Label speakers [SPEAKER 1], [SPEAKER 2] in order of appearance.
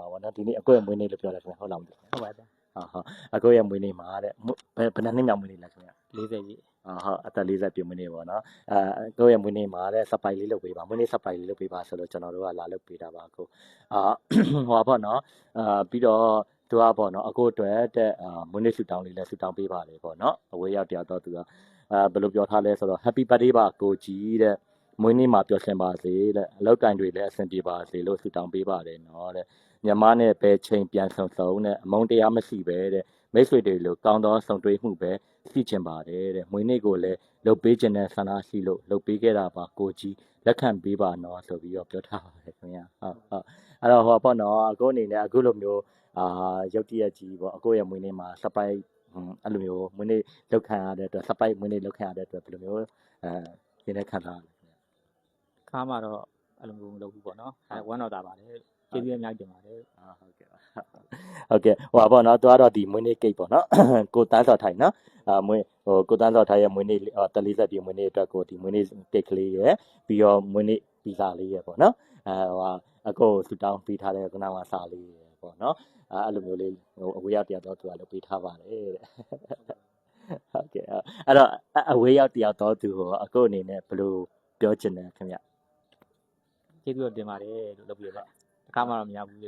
[SPEAKER 1] မှာပေါ့နော်ဒီနေ့အကိုရဲ့မွေးနေ့လို့ပြောတယ်ခင်ဗျဟုတ်လားမသိဘူး
[SPEAKER 2] ဟုတ်ပါဗျာ
[SPEAKER 1] ဟုတ်အကိုရဲ့မွေးနေ့မှာတဲ့ဘယ်နှစ်မြောက်မွေးနေ့လဲခင်ဗျ
[SPEAKER 2] 40ကြီး
[SPEAKER 1] ဟုတ်အသက်40ပြည့်မွေးနေ့ပေါ့နော်အကိုရဲ့မွေးနေ့မှာတဲ့စပိုက်လေးလုပ်ပေးပါမွေးနေ့စပိုက်လေးလုပ်ပေးပါဆိုတော့ကျွန်တော်တို့ကလာလုပ်ပေးတာပါအကိုဟိုပါပေါ့နော်ပြီးတော့သူကပေါ့နော်အကိုအတွက်တဲ့မွေးနေ့ဆုတောင်းလေးလည်းဆုတောင်းပေးပါလေပေါ့နော်အဝေးရောက်တရားတော့သူကဘယ်လိုပြောထားလဲဆိုတော့ Happy birthday ပါကိုကြီးတဲ့မွေးနေ့မှာပျော်ရွှင်ပါစေတဲ့အလောက်တိုင်တွေလည်းအဆင်ပြေပါစေလို့ဆုတောင်းပေးပါတယ်နော်တဲ့ညီမနဲ့ပဲချိန်ပြန်ဆုံတဲ့အမုန်းတရားမရှိပဲတဲ့မိတ်ဆွေတွေလိုကောင်းသောဆုံတွေ့မှုပဲရှိချင်ပါတယ်တဲ့မွေးနေ့ကိုလည်းလုပ်ပေးခြင်းနဲ့ဆန္ဒရှိလို့လုပ်ပေးခဲ့တာပါကိုကြီးလက်ခံပေးပါနော်ဆိုပြီးတော့ပြောထားပါတယ်ခင်ဗျဟုတ်အဲ့တော့ဟောပေါ့နော်အကိုအနေနဲ့အခုလိုမျိုးရုပ်တရက်ကြီးပေါ့အကိုရဲ့မွေးနေ့မှာစပိုက်အဲ့လိုမျိုးမွေးနေ့လောက်ခံရတဲ့အတွက်စပိုက်မွေးနေ့လောက်ခံရတဲ့အတွက်ဘယ်လိုမျိုးရင်းနှီးခံစားရလဲ
[SPEAKER 2] ခါမှတော့အဲ့လိုမျိုးမလုပ်ဘူးပေါ့နော်ဝမ်းတော်တာပါတယ်ကျေးဇူးအများကြီးတင်ပါတယ်
[SPEAKER 1] ဟုတ်ကဲ့ဟုတ်ကဲ့ဟိုပါပေါ့နော်သူကတော့ဒီမွေးနေ့ကိတ်ပေါ့နော်ကိုတန်းစော်ထိုင်နော်မွေးကိုတန်းစော်ထိုင်ရဲ့မွေးနေ့တက်40ပြည့်မွေးနေ့အတွက်ကိုဒီမွေးနေ့ကိတ်ကလေးရယ်ပြီးတော့မွေးနေ့ပီဇာလေးရယ်ပေါ့နော်ဟိုအကိုဆူတောင်းပေးထားတဲ့ကနဝစာလေးရယ်ပေါ့နော်အဲ့လိုမျိုးလေးဟိုအဝေးရောက်တရားတော့သူကလုပ်ပေးထားပါတယ်တဲ့ဟုတ်ကဲ့အဲ့တော့အဝေးရောက်တရားတော့သူဟိုအကိုအနေနဲ့ဘယ်လိုပြောချင်တယ်ခင်ဗျ
[SPEAKER 2] ကျေးဇူးတင်ပါတယ်လို့လုပ်ပြပါတခါမှတော့မရဘူး